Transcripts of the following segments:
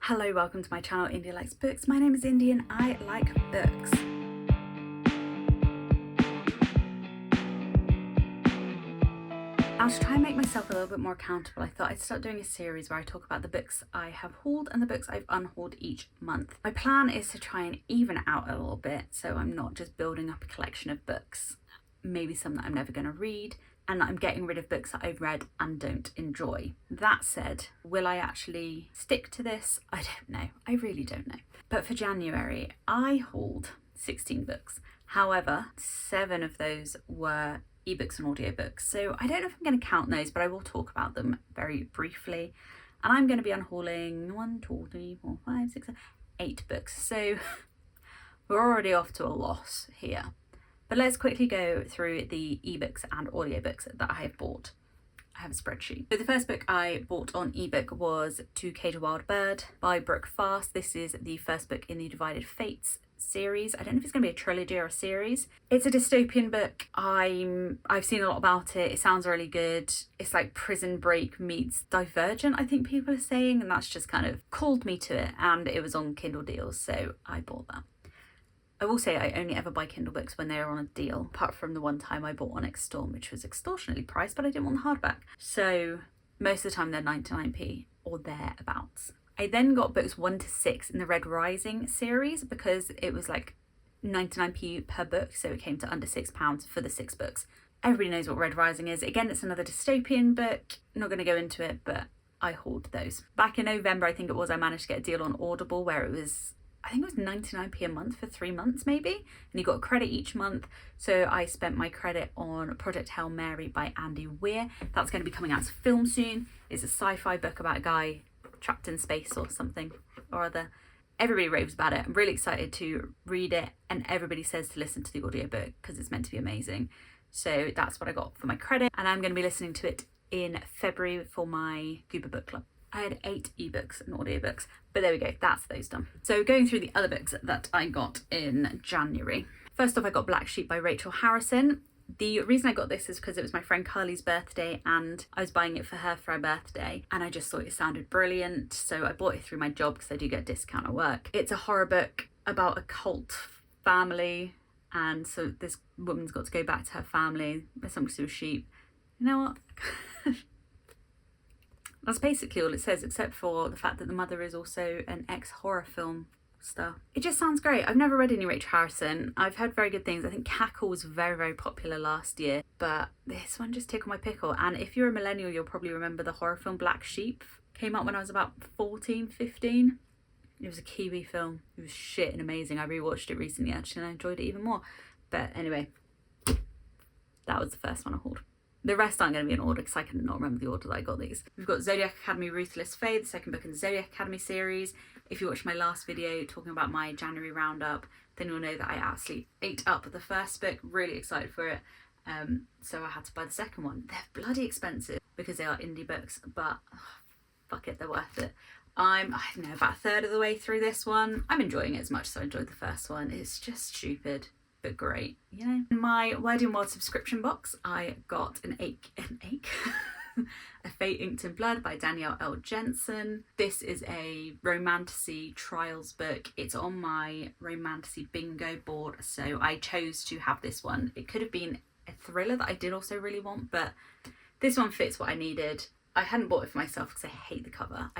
Hello, welcome to my channel, India Likes Books. My name is Indy and I like books. Now, to try and make myself a little bit more accountable, I thought I'd start doing a series where I talk about the books I have hauled and the books I've unhauled each month. My plan is to try and even it out a little bit, so I'm not just building up a collection of books, maybe some that I'm never going to read, and I'm getting rid of books that I've read and don't enjoy. That said, will I actually stick to this? I don't know. I really don't know. But for January, I hauled 16 books. However, 7 of those were ebooks and audiobooks. So I don't know if I'm going to count those, but I will talk about them very briefly. And I'm going to be unhauling 1, 2, 3, 4, 5, 6, 7, 8 books. So we're already off to a loss here. But let's quickly go through the ebooks and audiobooks that I have bought. I have a spreadsheet. So the first book I bought on ebook was To Cage a Wild Bird by Brooke Fast. This is the first book in the Divided Fates series. I don't know if it's going to be a trilogy or a series. It's a dystopian book. I've seen a lot about it. It sounds really good. It's like Prison Break meets Divergent, I think people are saying, and that's just kind of called me to it, and it was on Kindle deals, so I bought that. I will say I only ever buy Kindle books when they're on a deal, apart from the one time I bought Onyx Storm, which was extortionately priced, but I didn't want the hardback. So most of the time they're 99p or thereabouts. I then got books 1 to 6 in the Red Rising series because it was like 99p per book, so it came to under £6 for the 6 books. Everybody knows what Red Rising is. Again, it's another dystopian book. I'm not going to go into it, but I hauled those. Back in November, I think it was, I managed to get a deal on Audible where it was, I think it was 99p a month for 3 months maybe, and you got a credit each month. So I spent my credit on Project Hail Mary by Andy Weir. That's going to be coming out as a film soon. It's a sci-fi book about a guy trapped in space or something or other. Everybody raves about it. I'm really excited to read it, and everybody says to listen to the audiobook because it's meant to be amazing. So that's what I got for my credit, and I'm going to be listening to it in February for my Goober Book Club. I had 8 ebooks and audiobooks, but there we go, that's those done. So going through the other books that I got in January. First off, I got Black Sheep by Rachel Harrison. The reason I got this is because it was my friend Carly's birthday and I was buying it for her birthday, and I just thought it sounded brilliant, so I bought it through my job because I do get a discount at work. It's a horror book about a cult family, and so this woman's got to go back to her family. There's something to do with sheep. You know what? That's basically all it says, except for the fact that the mother is also an ex-horror film star. It just sounds great. I've never read any Rachel Harrison. I've heard very good things. I think Cackle was very, very popular last year, but this one just tickled my pickle. And if you're a millennial, you'll probably remember the horror film Black Sheep. Came out when I was about 14, 15. It was a Kiwi film. It was shit and amazing. I rewatched it recently actually and I enjoyed it even more. But anyway, that was the first one I hauled. The rest aren't going to be in order because I cannot remember the order that I got these. We've got Zodiac Academy Ruthless Fae, the second book in the Zodiac Academy series. If you watched my last video talking about my January roundup, then you'll know that I absolutely ate up the first book. Really excited for it. So I had to buy the second one. They're bloody expensive because they are indie books, but fuck it, they're worth it. I'm, I don't know, about a third of the way through this one. I'm enjoying it as much as I enjoyed the first one. It's just stupid, but great, you know. In my Wording World subscription box, I got A Fate Inked in Blood by Danielle L. Jensen. This is a romantasy trials book. It's on my romantasy bingo board, so I chose to have this one. It could have been a thriller that I did also really want, but this one fits what I needed. I hadn't bought it for myself because I hate the cover.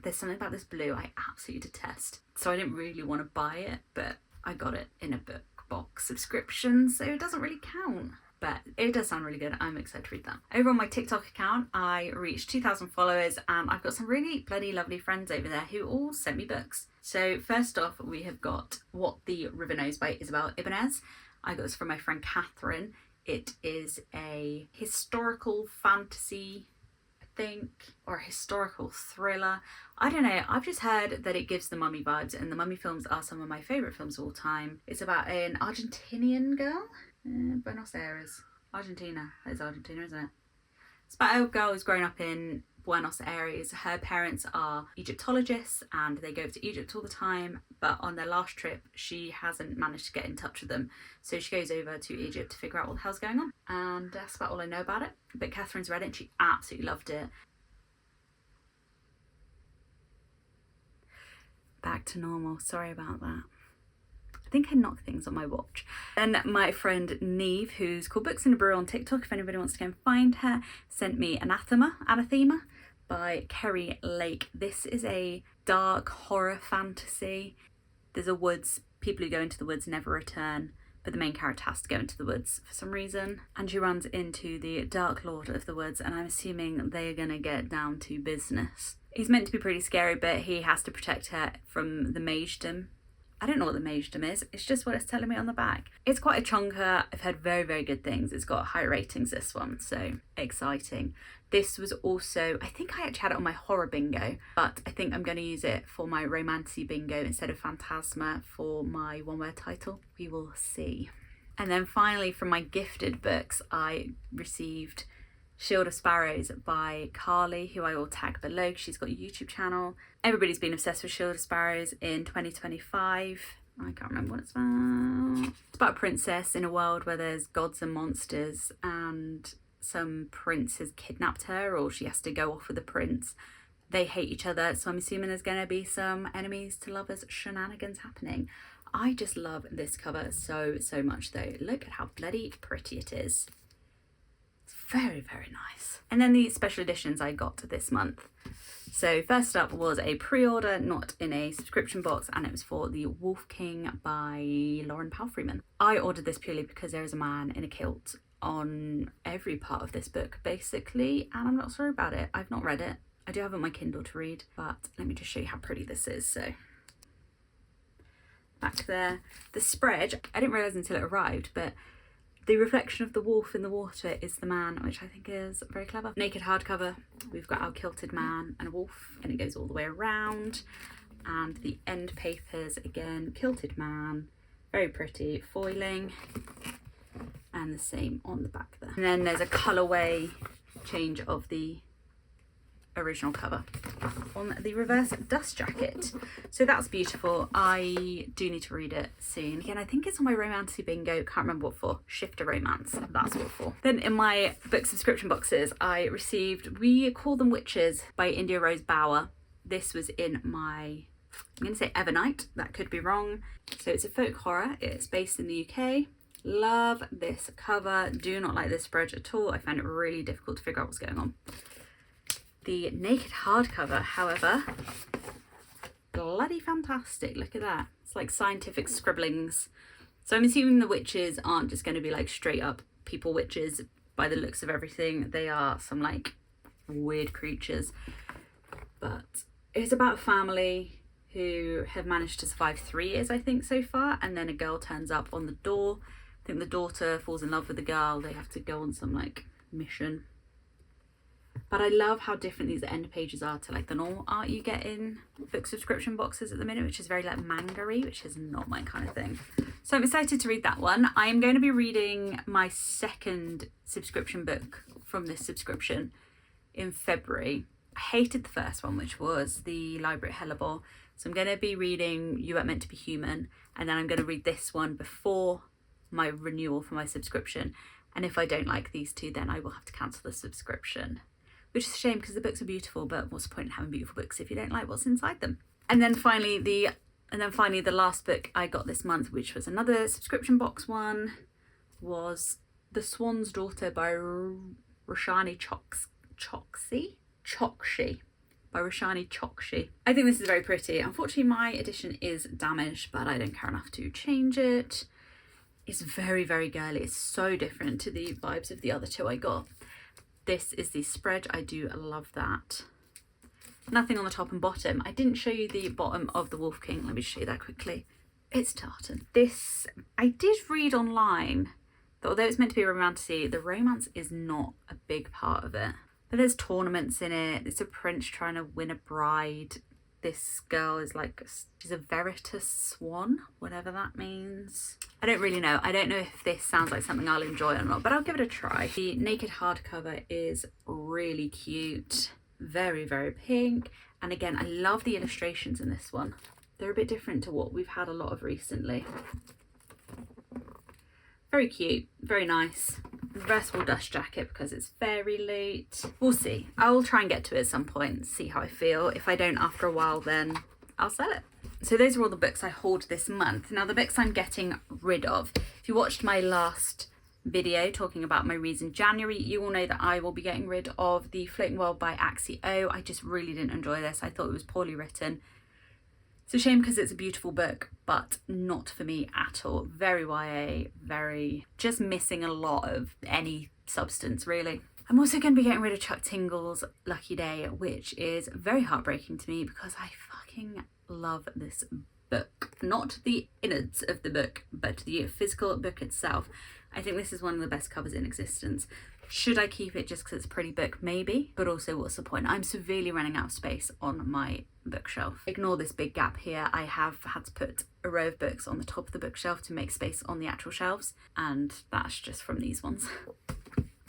There's something about this blue I absolutely detest, so I didn't really want to buy it, but I got it in a book box subscription, so it doesn't really count, but it does sound really good. I'm excited to read that. Over on my TikTok account, I reached 2,000 followers and I've got some really bloody lovely friends over there who all sent me books. So first off, we have got What the River Knows by Isabel Ibanez. I got this from my friend Catherine. It is a historical fantasy, I think, or a historical thriller. I don't know, I've just heard that it gives the Mummy vibes, and the Mummy films are some of my favourite films of all time. It's about an Argentinian girl, Buenos Aires, Argentina. That is Argentina, isn't it? It's about a girl who's grown up in Buenos Aires. Her parents are Egyptologists and they go over to Egypt all the time, but on their last trip she hasn't managed to get in touch with them, so she goes over to Egypt to figure out what the hell's going on, and that's about all I know about it. But Catherine's read it and she absolutely loved it. back to normal. Sorry about that. I think I knocked things on my watch. And my friend Neve, who's called Books in a Brew on TikTok, if anybody wants to go and find her, sent me Anathema by Kerry Lake. This is a dark horror fantasy. There's a woods. People who go into the woods never return, but the main character has to go into the woods for some reason. And she runs into the Dark Lord of the Woods, and I'm assuming they are going to get down to business. He's meant to be pretty scary, but he has to protect her from the magedom. I don't know what the magedom is. It's just what it's telling me on the back. It's quite a chonker. I've heard very, very good things. It's got high ratings, this one, so exciting. This was also, I think I actually had it on my horror bingo, but I think I'm going to use it for my romancy bingo instead of Phantasma for my one-word title. We will see. And then finally, from my gifted books, I received Shield of Sparrows by Carly, who I will tag below. She's got a YouTube channel. Everybody's been obsessed with Shield of Sparrows in 2025. I can't remember what it's about. It's about a princess in a world where there's gods and monsters, and some prince has kidnapped her, or she has to go off with the prince. They hate each other, so I'm assuming there's going to be some enemies to lovers shenanigans happening. I just love this cover so much though. Look at how bloody pretty it is. Very, very nice. And then the special editions I got this month. So first up was a pre-order, not in a subscription box, and it was for The Wolf King by Lauren Palfreyman. I ordered this purely because there is a man in a kilt on every part of this book, basically, and I'm not sorry about it. I've not read it. I do have it on my Kindle to read, but let me just show you how pretty this is. So back there. The spread, I didn't realise until it arrived, but the reflection of the wolf in the water is the man, which I think is very clever. Naked hardcover, we've got our kilted man and a wolf, and it goes all the way around. And the end papers, again, kilted man, very pretty, foiling, and the same on the back there. And then there's a colourway change of the original cover on the reverse dust jacket. So that's beautiful. I do need to read it soon. Again, I think it's on my romancy bingo. Can't remember what for. Shifter Romance. That's what for. Then in my book subscription boxes, I received We Call Them Witches by India Rose Bauer. This was in my, I'm going to say Evernight. That could be wrong. So it's a folk horror. It's based in the UK. Love this cover. Do not like this spread at all. I find it really difficult to figure out what's going on. The naked hardcover, however, bloody fantastic. Look at that. It's like scientific scribblings. So I'm assuming the witches aren't just going to be like straight up people witches by the looks of everything. They are some like weird creatures. But it's about a family who have managed to survive 3 years, I think, so far. And then a girl turns up on the door. I think the daughter falls in love with the girl. They have to go on some like mission. But I love how different these end pages are to like the normal art you get in book subscription boxes at the minute, which is very like manga-y, which is not my kind of thing. So I'm excited to read that one. I am going to be reading my second subscription book from this subscription in February. I hated the first one, which was The Library at Hellebore. So I'm going to be reading You Weren't Meant to Be Human, and then I'm going to read this one before my renewal for my subscription. And if I don't like these two, then I will have to cancel the subscription. Which is a shame because the books are beautiful, but what's the point in having beautiful books if you don't like what's inside them? And then finally the last book I got this month, which was another subscription box one, was The Swan's Daughter by Roshani Chokshi by Roshani Chokshi. I think this is very pretty. Unfortunately, my edition is damaged, but I don't care enough to change it. It's very, very girly. It's so different to the vibes of the other two I got. This is the spread. I do love that. Nothing on the top and bottom. I didn't show you the bottom of The Wolf King. Let me show you that quickly. It's tartan. This, I did read online that although it's meant to be a romantasy, the romance is not a big part of it. But there's tournaments in it. It's a prince trying to win a bride. This girl is like, she's a Veritas Swan, whatever that means. I don't really know. I don't know if this sounds like something I'll enjoy or not, but I'll give it a try. The naked hardcover is really cute. Very, very pink. And again, I love the illustrations in this one. They're a bit different to what we've had a lot of recently. Very cute, very nice. Reversible dust jacket because it's very late. We'll see. I'll try and get to it at some point, see how I feel. If I don't after a while, then I'll sell it. So those are all the books I hauled this month. Now the books I'm getting rid of. If you watched my last video talking about my reads in January, you will know that I will be getting rid of The Floating World by Axie O. I just really didn't enjoy this. I thought it was poorly written. It's a shame because it's a beautiful book, but not for me at all. Very YA, very just missing a lot of any substance really. I'm also going to be getting rid of Chuck Tingle's Lucky Day, which is very heartbreaking to me because I fucking love this book. Not the innards of the book, but the physical book itself. I think this is one of the best covers in existence. Should I keep it just because it's a pretty book? Maybe, but also what's the point? I'm severely running out of space on my bookshelf. Ignore this big gap here. I have had to put a row of books on the top of the bookshelf to make space on the actual shelves, and that's just from these ones.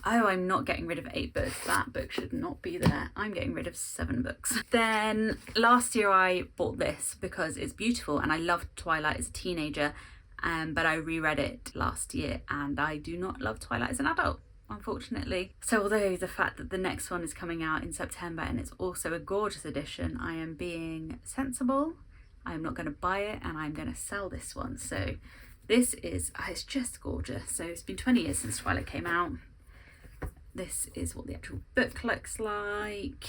Oh, I'm not getting rid of 8 books. That book should not be there. I'm getting rid of 7 books. Then last year I bought this because it's beautiful and I loved Twilight as a teenager, but I reread it last year and I do not love Twilight as an adult, unfortunately. So although the fact that the next one is coming out in September and it's also a gorgeous edition, I am being sensible. I'm not going to buy it and I'm going to sell this one. So this is, it's just gorgeous. So it's been 20 years since Twilight came out. This is what the actual book looks like.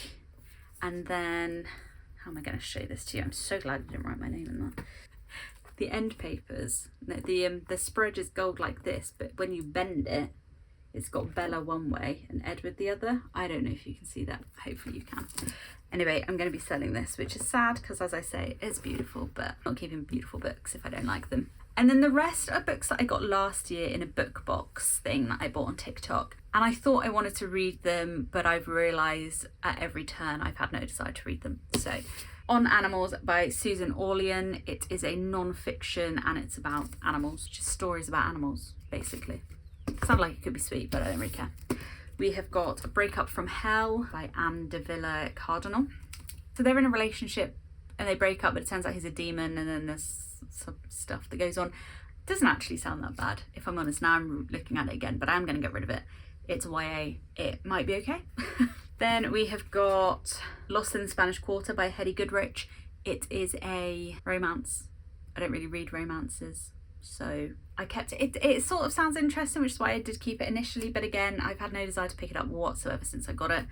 And then, how am I going to show this to you? I'm so glad I didn't write my name in that. The end papers, the spread is gold like this, but when you bend it, it's got Bella one way and Edward the other. I don't know if you can see that. Hopefully you can. Anyway, I'm going to be selling this, which is sad because, as I say, it's beautiful, but I'm not keeping beautiful books if I don't like them. And then the rest are books that I got last year in a book box thing that I bought on TikTok. And I thought I wanted to read them, but I've realised at every turn I've had no desire to read them. So, On Animals by Susan Orlean. It is a non-fiction and it's about animals, just stories about animals, basically. Sounds like it could be sweet, but I don't really care. We have got A Breakup from Hell by Anne de Villa Cardinal. So they're in a relationship and they break up, but it turns out he's a demon and then there's some stuff that goes on. Doesn't actually sound that bad, if I'm honest. Now I'm looking at it again, but I'm going to get rid of it. It's YA. It might be okay. Then we have got Lost in the Spanish Quarter by Hetty Goodrich. It is a romance. I don't really read romances, so I kept it. It sort of sounds interesting, which is why I did keep it initially, but again, I've had no desire to pick it up whatsoever since I got it.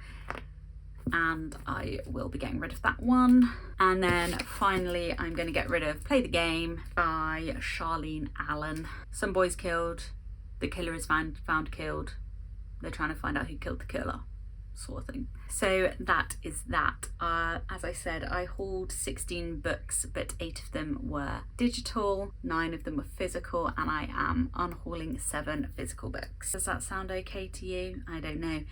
And I will be getting rid of that one. And then finally I'm going to get rid of Play the Game by Charlene Allen. Some boys killed, the killer is found killed, they're trying to find out who killed the killer, sort of thing. So that is that. As I said, I hauled 16 books, but 8 of them were digital, 9 of them were physical, and I am unhauling 7 physical books. Does that sound okay to you? I don't know.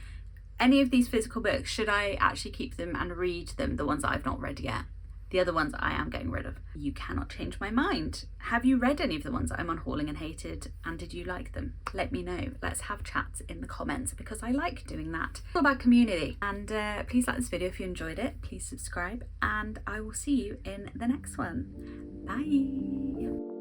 Any of these physical books, should I actually keep them and read them, the ones that I've not read yet? The other ones I am getting rid of. You cannot change my mind. Have you read any of the ones that I'm unhauling and hated, and did you like them? Let me know. Let's have chats in the comments because I like doing that. It's all about community. And please like this video if you enjoyed it. Please subscribe and I will see you in the next one. Bye.